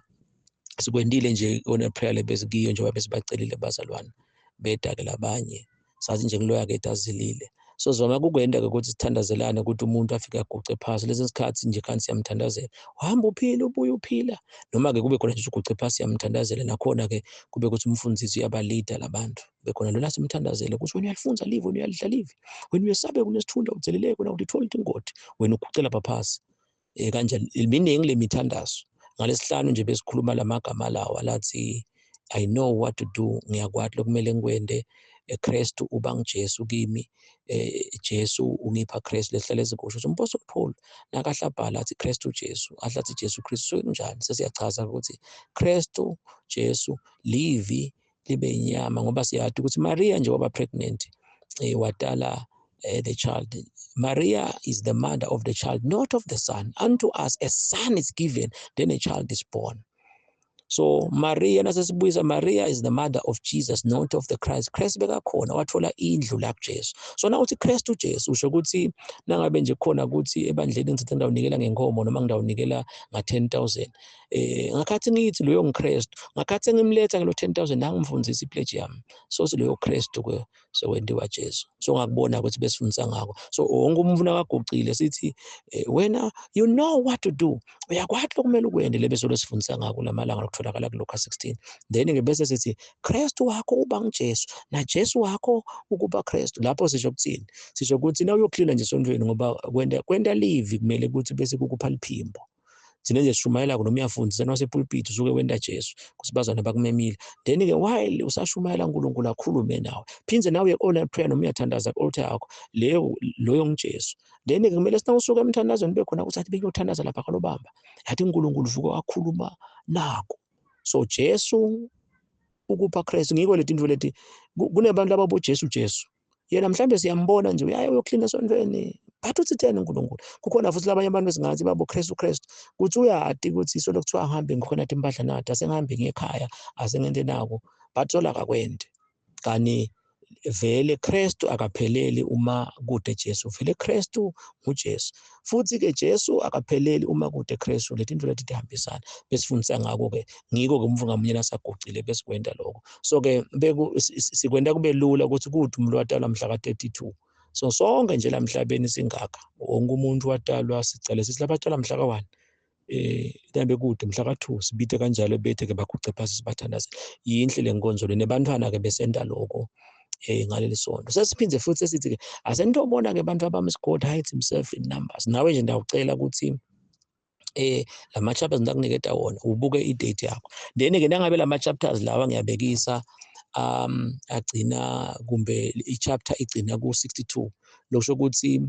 sikwendile nje on prayer le besikiyo njengoba besibacelile bazalwane beda-ke labanye sazi nje ngiloya-ke azilile. So zoma kukwenda-ke ukuthi sithandazelane ukuthi umuntu afike aguce phasi lezi sikhathi nje kanti siyamthandazela uhamba uphila ubuye uphila noma-ke kube khona nje uguce phasi siyamthandazela nakhona-ke kube ukuthi umfundisi uyabalida labantu bekhona lona simthandazele ukuthi wena uyalifunza live wena uyalidla live wena uyesabeka unesithunda uzeleleke wena ulithola ingodi wena uguce lapha phasi kanjani miningi le mithandazo. Ngalesihlanu nje besikhuluma lamagama lawa lathi I know what to do, ngiyakwazi lokumele ngikwende, Kristu uba ngiJesu kimi, Jesu ungipha Kristu lesihlale ezikusho uMpostoli Paul nakahlabhala athi Kristu Jesu ahlathi Jesu Kristu kunjani sesiyachaza ukuthi Kristu Jesu livi libe inyama ngoba siyathi ukuthi Maria nje waba pregnant wadala the child. Maria is the mother of the child, not of the son. Unto us a son is given, then a child is born. So Maria nasesibuyisa Maria is the mother of Jesus, not of the Christ. Christ bekakhona wathola indlu la kuJesu. So na uthi Kristu Jesu usho ukuthi nangabe nje khona ukuthi ebandleni ngithatha ngawunikela ngenkomo noma ngidawunikela nga10,000 ngakhathi ngithi loyo ngiKristu ngakhathi ngimletha ngelo 10,000 nangimfundisa ipledge yami so siloyo Kristu sekwendiwa Jesu. So ngakubona ukuthi besifundisa ngako. So wonke umuntu nakagucile sithi wena you know what to do. Uyakwazi lokumele ukwende lebese lesifundisa ngako lamalanga lokutholakala kuLuka 16. Then-ke bese sithi Kristu wakho uba ngiJesu na Jesu wakho ukuba Kristu. Lapho sisho ukuthini? Sisho ukuthi na uyokhulila nje esondweni ngoba kwenda live kumele ukuthi bese kukupha liphimbo. Thina nje sishumayela noma uyafundisa nasepulpit usuke wenda Jesu kusibazana bakumemile. Then-ke while usashumayela uNkulunkulu akhulume nawe phinze nawe all prayer noma uyathandaza ku-altar yakho loyo ngiJesu. Then-ke kumele sinawusuka emthandazweni bekhona ukuthi athi bengiyothandaza lapha kalobamba yathi uNkulunkulu vuka wakhuluma nako. So Jesu ukupha Kristu ngiko leti ndvo leti kunebantu ababo Jesu yena mhlambe siyambona nje uyaye uyoklina esondweni but uthithene uNkulunkulu. Kukhona futhi labanye abantu esingathi babo Kristu kuthi uyati ukuthi isolo kuthiwa ahambe ngikhona impahla nathi asengihambe ngekhaya asengende nako but sola akakwende kani vele Kristu akapheleli uma kude Jesu vele Kristu nguJesu futhi-ke Jesu akapheleli uma kude Kristu leti ndlela tihambisana besifundisa ngako-ke ngiko-ke umfu ngamunye nasagucile besikwenda lokho. So-ke sikwenda kube lula ukuthi kude umuntu watalwa mhla ka-32 so sonke nje la emhlabeni singaka wonke umuntu watalwa sicale sithi labatalwa mhla ka-1 dambe kude mhla ka-2 sibite kanjalo bethe-ke baguce phasi sibathandaze yinhle le nkonzo le nebantwana-ke besenda lokho ngaleli sonto. Sesiphindze futhi sesithi-ke asenitobona-ke abantu abami God hides himself in numbers. Nawe nje ndawucela ukuthi lama-chapters ndakuniketa wona ubuke i-date yakho. Then-ke nangabe lama-chapters lawa ngiyabekisa agcina kumbe i-chapter igcina ku-62 lokusho ukuthi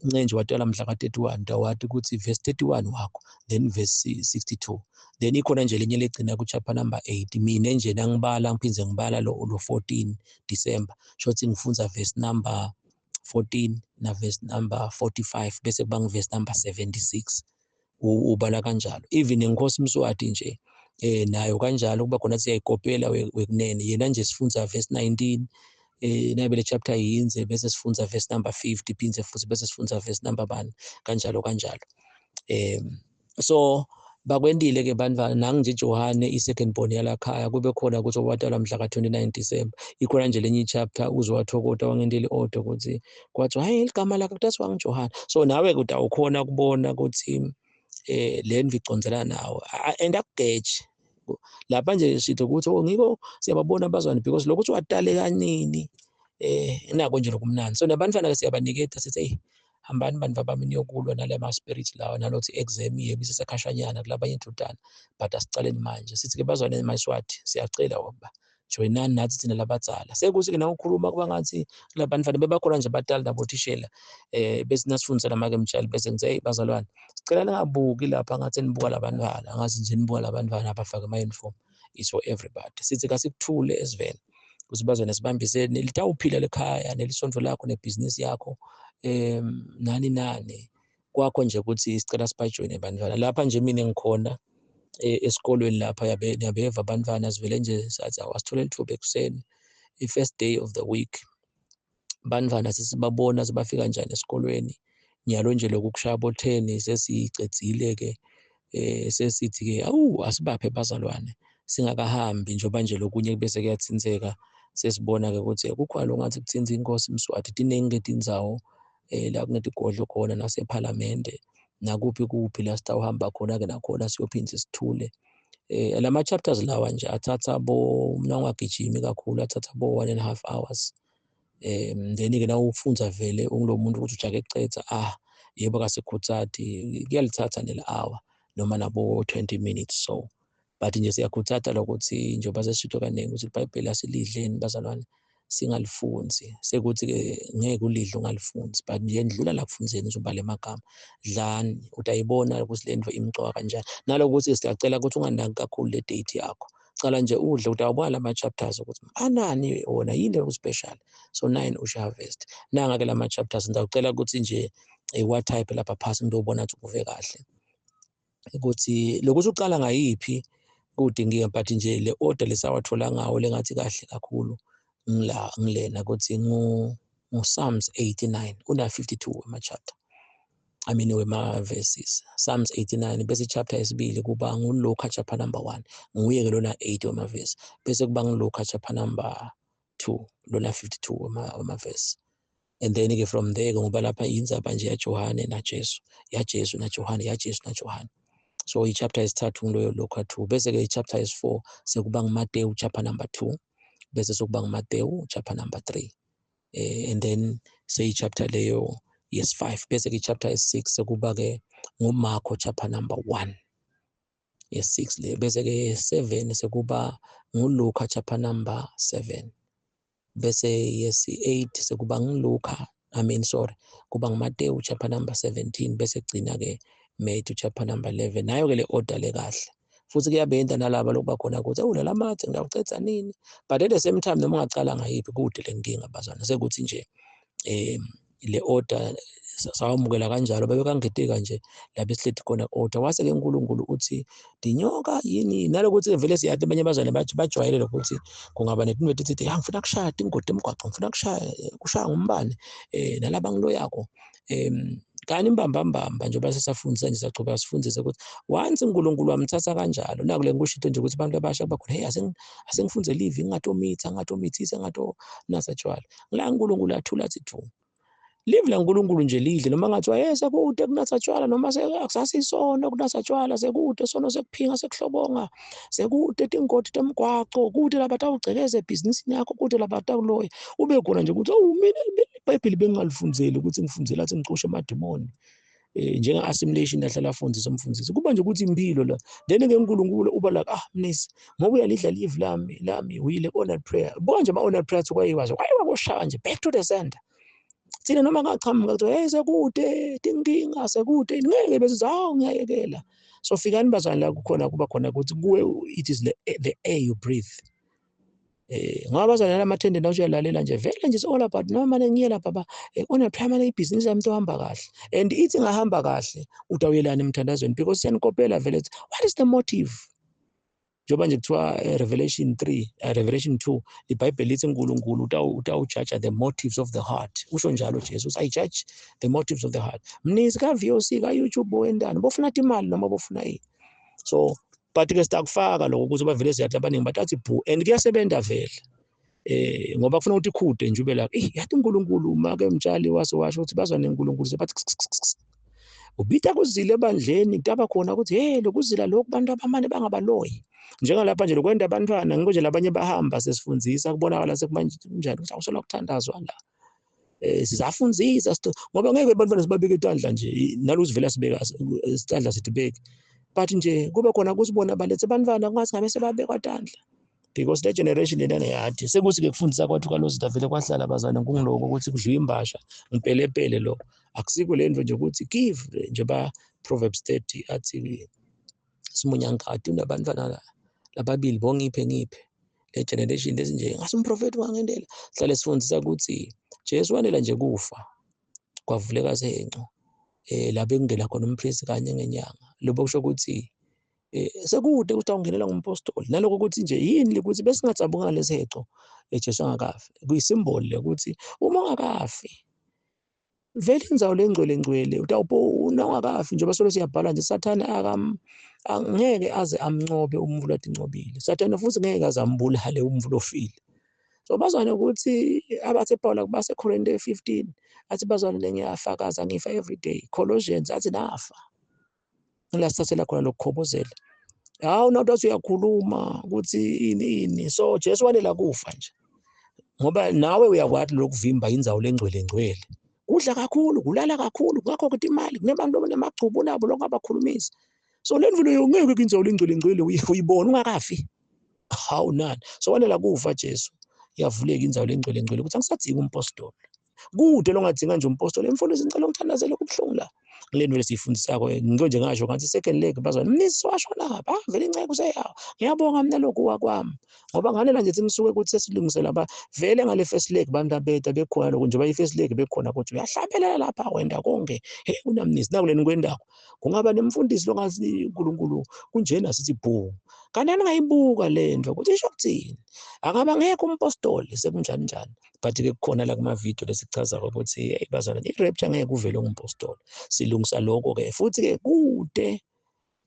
Ncenje watala mhla ka-31 ndawathi ukuthi verse 31 wakho then verse 62 then ikhona nje lenye legcina ku-chapter number 8 mina nje nangibala ngiphinze ngibala lo 14 December shothi ngifunza verse number 14 na verse number 45 bese kuba ngiverse number 76 ubala kanjalo. Even eNkosi Mswati nje nayo kanjalo kuba khona siyayikopela wekunene yena nje sifunza verse 19 nayibele chapter yinze bese sifunza verse number 50 phindze futhi bese sifunza verse number 1 kanjalo. So bakwendile-ke bantwana nanginje Johane i-second born yalakhaya kube khona ukuthi watalwa mhla ka-29 December ikhona nje lenye i-chapter uzwathokota wangendeli odwa ukuthi kwathiwa hayi igama lakhe kuthiwa ngiJohane. So nawe utawukhona kubona ukuthi le ndvi icondzelana nawe and akugeje lapha nje sithi ukuthi ngiko siyababona abazwane because lokuthi watale kanini nako nje lokumnandi. So nabantwana-ke siyabaniketa sithi hey hambani bantu bami niyokulwa nale ma-spirit lawa nalothi exam yebo isesekhashanyana kulabanye indodana but asicaleni manje sithi-ke bazwane maSiswati siyacela wokuba joyinani nathi thina labadzala sekuthi-ke na ukhuluma kuba ngathi kulabantwana bebakhona nje abadala nabothishela bese nasifundisa nama-ke mtshali bese ngithi hey bazalwane sicela ningabuki lapha ngathi nibuka labantwana angazi nje nibuka labantwana abafake ama-uniform is for everybody. Sithi kasikuthule esivele ukuthi bazwane sibambisene litawuphila lekhaya nelisondvo lakho nebhizinisi yakho nani kwakho nje ukuthi sicela sibajoyine bantwana lapha nje mina ngikhona esikolweni lapha yabeva abantwana sivele nje sathi awasithola lithuba ekuseni i-first day of the week bantwana sisibabona sibafika njani esikolweni nyalo nje lokukushaya bo 10 sesiyicedzile-ke sesithi ke asibaphe bazalwane singakahambi njoba nje lokunye bese kuyathinseka sesibona ke ukuthi kukhona longathi kuthinta inkosi Mswati tiningi tindzawo la kunetigodlo khona nasephalamende nakuphi la sitawuhamba khona ke nakhona siyophindze sithule. Lama chapters lawa nje athatha mina ungagijimi kakhulu athatha 1.5 hours. Then-ke na ufunza vele ungulo muntu ukuthi ujake kucetha yebo kasekhutsati kuyalithatha nele-hour noma nabo 20 minutes so but nje siyakhuthata lokuthi njengoba sesisho kaningi ukuthi iBhayibheli asilidleni bazalwane singalifunzi sekuthi-ke ngeke ulidle ungalifunzi but nje ndlula la kufunzeni uzobala amagama dlani utayibona ukuthi le nto imcoka kanjani nalokuthi siyacela ukuthi unganaki kakhulu le date yakho cala nje udle utawabona lama chapters ukuthi anani wona yini lo special so 9 usha harvest nanga-ke lama chapters ngicela ukuthi nje what type lapha phasi ngiyobona ukuthi kuve kahle ukuthi lokuthi uqala ngayiphi kudingiwe but nje le order lesawathola ngawo lengathi kahle kakhulu ngilena ukuthi Psalms 89 una 52 wema-chapter wema verses Psalms 89 bese chapter yesibili kuba nguLuka chapter number 1 nguye-ke lona 8 wema verse bese kuba nguLuka chapter number 2 lona 52 wema verse and then-ke from there ngoba lapha indzaba nje yaJohane naJesu yaJesu naJohane yaJesu naJohane so i-chapter yesithathu nguloyo Luka 2 bese-ke i-chapter yesi-4 sekuba nguMateyu chapter number 2 bese sokuba nguMateyu chapter number 3 and then seyi-chapter leyo yesi-5 bese-ke i-chapter yesi-6 sekuba-ke nguMarko chapter number 1 yesi-6 le bese-ke yesi-7 sekuba nguLuka chapter number 7 bese yesi-8 sekuba nguLuka kuba nguMateyu chapter number 17 bese kugcina-ke Matthew chapter number 11 nayo-ke le order le kahle futhi kuyabenda nalaba lokuba khona ukuthi lala mathe ngiyawucetha nini but at the same time noma ungacala ngayiphi kude le nkinga bazana sekuthi nje le order sawamukela kanjalo babekangidika nje lapho esihleti khona order wase-ke uNkulunkulu uthi dinyoka yini nalokuthi vele siyathi abanye abazane bathi bajwayele lokuthi kungaba netinto ethi ngifuna kushaya ingodi emgwaqo ngifuna kushaya ngombane nalaba ngilo yakho kani imbambambamba njengoba sesafundisa nje sachubeka sifundise ukuthi once uNkulunkulu wamthatha kanjalo nakule ngikusho into nje ukuthi abantu abasha bakhona asengifunze live ngingatomithisa ngatonasa tshwala ngila uNkulunkulu athula athi thu live la uNkulunkulu nje lidle noma ngathiwa sekude kunatha tshwala noma akusasisono kunatha tshwala sekude sono sekuphinga sekuhlobonga sekude tingoti temgwaqo kude lapha tawugcekeza ebhizinisini yakho kude lapha tawuloya ube khona nje ukuthi mina iBhayibheli bengingalifunzeli ukuthi ngifunzela athi ngixoshe amadimoni njenga-assimilation ahlala afundisa umfundisi kuba nje ukuthi impilo la then-ke uNkulunkulu uba like mnisi ngoba uyalidla live lami uyile honored prayer buka nje ama-honored prayer kwayiwazo kwayiwakoshaya nje back to the center thina noma ngachamuka kuthiwa sekude tinkinga sekude ngeke bese ngiyayekela so fikani bazane la kuba khona ukuthi kuwe it is the air you breathe ngoba bazane lamathende nawo uyalalela nje vele nje all about noma manje ngiye lapha ona primary ibhizinisi yami tohamba kahle and ithi ngahamba kahle utawuyelana emthandazweni because siyanikopela vele what is the motive njengoba nje kuthiwa Revelation 2 iBhayibheli lithi uNkulunkulu utawujudge the motives of the heart usho njalo Jesu I judge the motives of the heart mnisi ka-VOC ka-YouTube wendani bofuna imali noma bofuna yini so but-ke sitakufaka lokho ukuthi bavele siyathi abaningi batathi bhu and kuyasebenza vele ngoba kufuna ukuthi ikhude nje ube la yathi uNkulunkulu make mtshali washo ukuthi bazwane uNkulunkulu sebathi ubita kuzile ebandleni kutaba khona ukuthi lokuzila lokhu bantu abamane bangabaloyi njengalapha nje lokwenda abantwana ngiko nje labanye bahamba sesifundisa kubonakala sekumanje kunjani ukuthi awusola kuthandazwa la sizafundzisa ngoba ngeke abantwana sibabeke etandla nje nalokuthi vele sibeka isitandla sithibeke but nje kube khona kusibona balethe abantwana kungathi ngabe sebabekwa tandla because le generation lena yathi sekuthi-ke kufundisa kwathu kalozida vele kwahlala abazane kungiloko ukuthi kudliwa imbasha ngipelepele lo akusiko le nto nje ukuthi give njengoba Proverbs 30 athi simunyankati unabantwana lababili bongiphe le generation lesinje ngase umprofeti wangendela hlale sifundisa ukuthi Jesu wanela nje kufa kwavuleka senco lapho ekungena khona umpriest kanye ngenyanga lobo kusho ukuthi sekude ukuthi awungenela ngumpostoli naloko ukuthi nje yini ukuthi besingatsabunga leseco Jesu angakafi kuyisimboli ukuthi uma ungakafi vele indzawo lengcwele utawubona ungakafi njengoba solo siyabhala nje Sathane angeke aze amncobe umuntu latincobile. Sathane futhi ngeke aze ambulale umuntu lofile. So bazwane ukuthi abathe Paul base Korinte 15 athi bazwane ngiyafakaza ngifa every day. Colossians athi nafa. Ngilasithathela khona lokukhobozela. Hawu nathi uyakhuluma ukuthi ini. So Jesu wanela kufa nje. Ngoba nawe uyakwazi lokuvimba indzawo lengcwele. Kudla kakhulu, kulala kakhulu, ngakho ukuthi imali kunebantu abanamagcubu nabo longabakhulumisa. So le ndlu leyo ngeke indzawo lengcwele uyibona ungakafi. Hawu nani. So wanela kufa Jesu. Iyavuleka indzawo lengcwele ukuthi angisadinga umpostoli. Kude longadinga nje umpostoli emfundisi ngicela ngithandazele kubuhlungu la. Lento lesifundisako ngike nje ngasho ngathi second leg bazwana mnisi washo lapha vele inceke useyawo. Ngiyabonga mina lokhu wakwami. Ngoba nganela nje ngisuke ukuthi sesilungisela vele ngale first leg bantu abeda bekhona lokho njengoba i-first leg bekhona ukuthi uyahlabelela lapha wenda konke. Hey unamnisi nakuleni kwendako. Kungaba nemfundisi longazi uNkulunkulu kunjena sithi bho. Kanti angayibuka lento ukuthi isho ukuthini. Akaba ngeke umpostoli sekunjani njani. But-ke kukhona la kuma-video lesichaza ukuthi bazwana i-rapture ngeke uvele ngumpostoli. Silungisa lokho-ke futhi-ke kude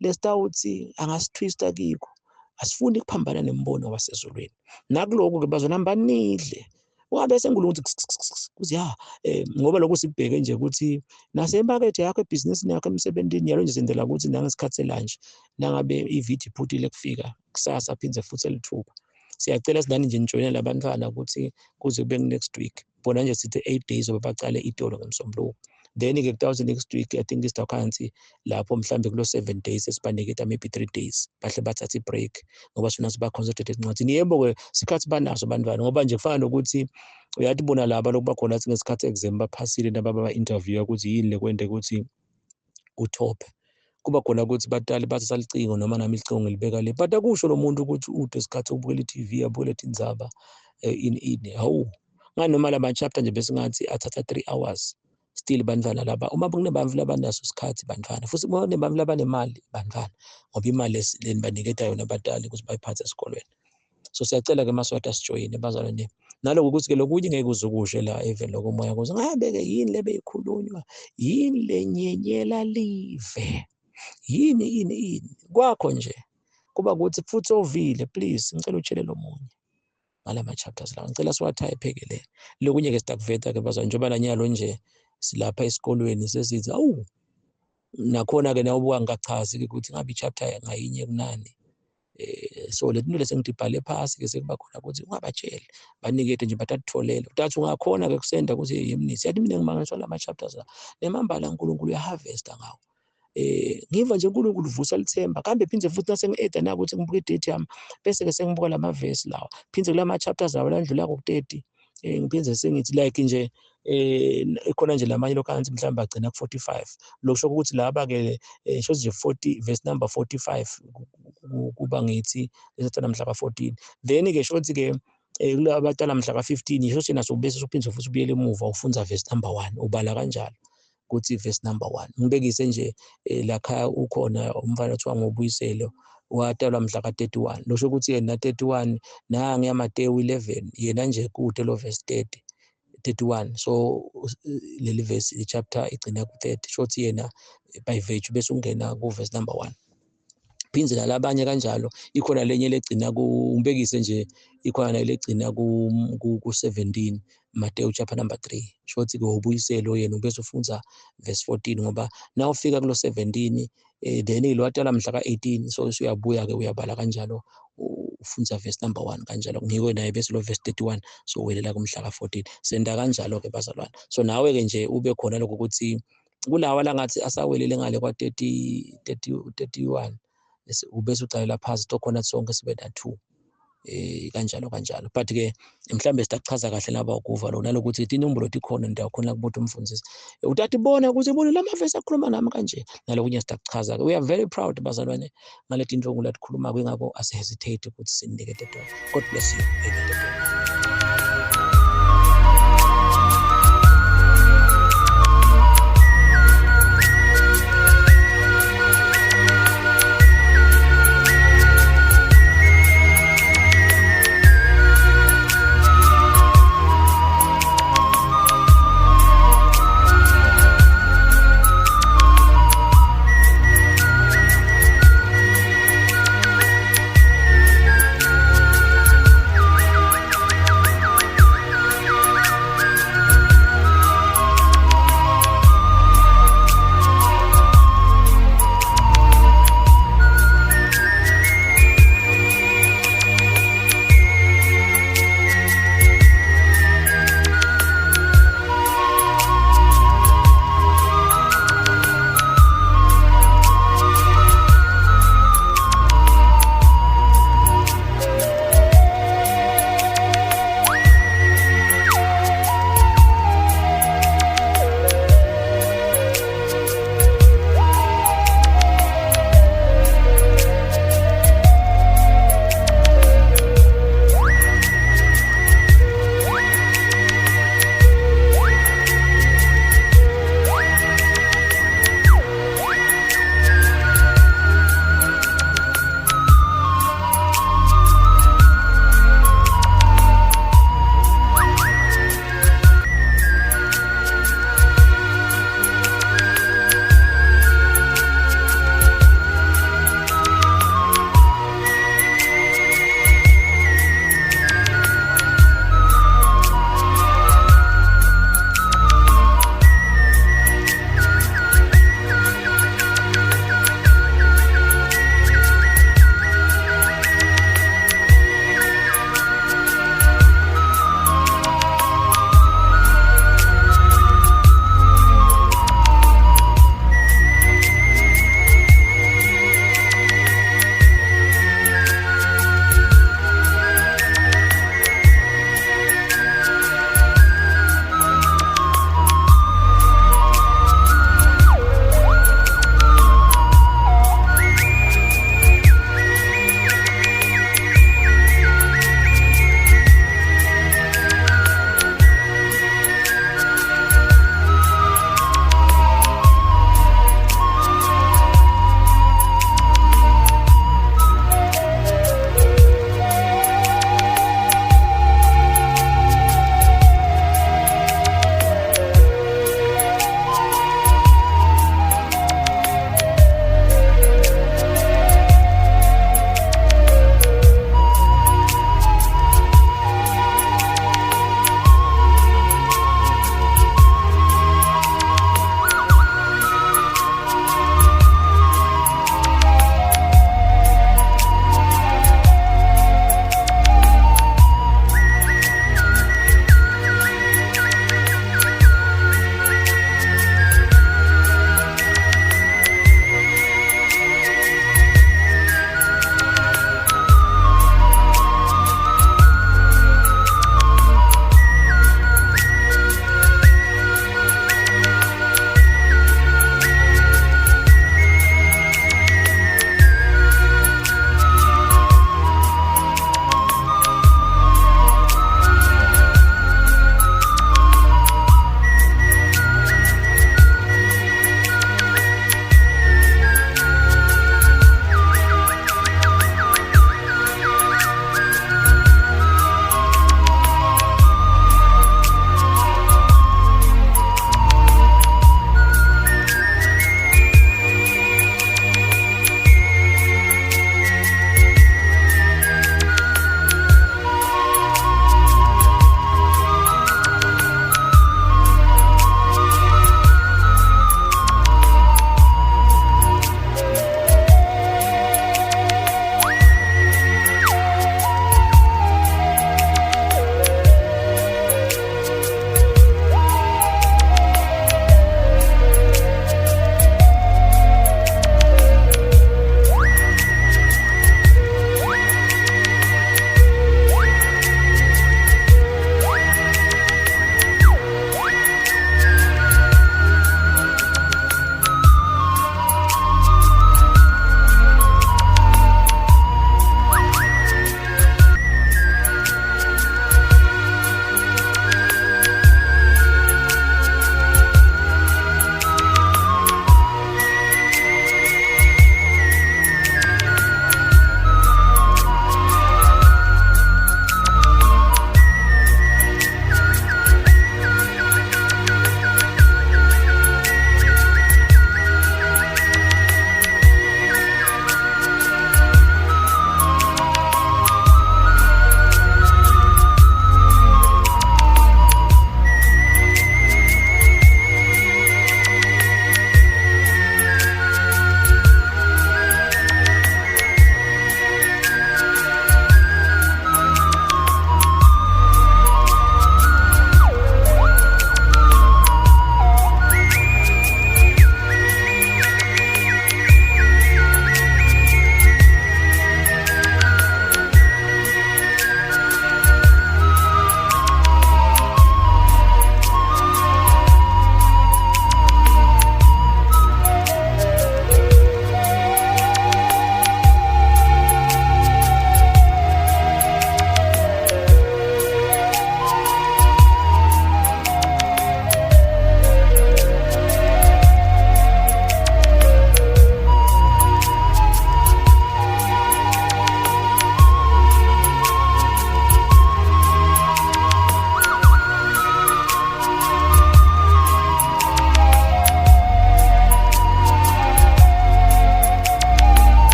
lesitawuthi angasitwista kikho. Asifuni ukuphambana nembono wasezulwini. Nakuloko-ke bazwana hamba nidle. Ungabe seNkulunkulu kuthi ngoba lokho sibheke nje ukuthi nasemakethe yakho ebhizinisini yakho emsebenzini yalo nje sendela ukuthi nangesikhathi selunch nangabe i-video iphutile kufika kusasa phindze futhi elithupha. Siyacela sinani nje nijoyine labantwana ukuthi kuze kube next week. Bona nje sithi 8 days obaqale itolo ngomsombuluko. Then-ke kutawuthi next week I think isitawukhansi lapho mhlambe kulo 7 days esibaniketa maybe 3 days. Bahle bathathe i-break ngoba sifuna siba concentrated encwadini. Yebo-ke sikhathi banaso abantwana ngoba nje kufana nokuthi uyathi bona laba lokuba khona athi ngesikhathi exam baphasile nababa interview ukuthi yini lekwende ukuthi uthophe. Kuba khona ukuthi batali bathatha licingo noma nami icingo ngilibeka le. But akusho lo muntu ukuthi ude isikhathi ukubukela i-TV abukela indzaba ini. Hawu. Ngani noma lama chapter nje bese ngathi athatha 3 hours. Still bantwana laba uma kunebantu labanaso isikhathi bantwana futhi kunebantu labanemali bantwana ngoba imali lenibaniketa yona abatali ukuthi bayiphathe esikolweni. So siyacela-ke maswati asijoyine bazalwane. Naloko ukuthi-ke lokunye ngeke uzukushe la even loko moya kuze ngabe-ke yini le beyikhulunywa yini le nyenyela live yini kwakho nje kuba ukuthi futhi ovile please ngicela utshele lo munye ngalama chapters lawa ngicela siwathayiphekele. Lokunye-ke sitakuveta-ke bazalwane njengoba nanyalo nje silapha esikolweni sesithi awu nakhona-ke nawubuka ngingachazi-ke ukuthi ngabe i-chapter ngayinye kunani. So le nto lesengithi ibhale phasi-ke sekuba khona ukuthi ungabatsheli banikete nje batatitholele utathi ungakhona-ke kusenda ukuthi yemnisi yathi mina ngimanganiswa lama chapters la nemambala uNkulunkulu uyaharvesta ngawo. Ngiva nje uNkulunkulu uvusa lithemba kambe phindze futhi nasengi-eda na ukuthi ngibuka idate yami bese-ke sengibuka lama verse lawa phindze kulama chapters lawa landlula ku-30 ngiphindze sengithi like nje ekhona nje lamanye lokhansi mhlawumbe agcina ku-45 lokusho ukuthi laba-ke shothi nje 40 verse number 45 kuba ngithi lesatana mhla ka-14 then-ke shothi-ke kulaba batala mhla ka-15 shothi naso bese uphindze futhi ubuyele emuva ufunza verse number 1 ubala kanjalo kuthi verse number 1 ngibekise nje lakhaya ukhona umfana othiwa ngoBuyiselo watalwa mhla ka-31 losho ukuthi yena 31 nangi yaMateyu 11 yena nje kude lo verse 31 so leli verse i-chapter igcina ku-30 shothi yena by virtue bese ungena ku-verse number 1 phindze nalabanye kanjalo ikhona lenye legcina ngibekise nje ikhona legcina ku-17 Mateyu chapter number 3 shothi-ke uBuyiselo yena ubese ufunza verse 14 ngoba na ufika kulo 17 then lo watala mhla ka-18 so uyabuya-ke uyabala kanjalo ufunza verse number 1 kanjalo ngikho naye bese lo verse 31 so welela kumhla ka-14 senda kanjalo-ke bazalwane. So nawe-ke nje ube khona lokho ukuthi kulawa la ngathi asawelele ngale kwa-31 ubese ucalela phasi tokhona sonke sibe na-2 kanjalo but-ke mhlambe sitachaza kahle laba ukuva lo nalokuthi inombolo ikhona ndakhona kubuthi umfundisi utathi bona ukuthi bona lama verse akhuluma nami kanje nalokunye sitachaza-ke. We are very proud bazalwane ngale tinto ngulathi khuluma ingakho asihesitate ukuthi sinikete tona. God bless you.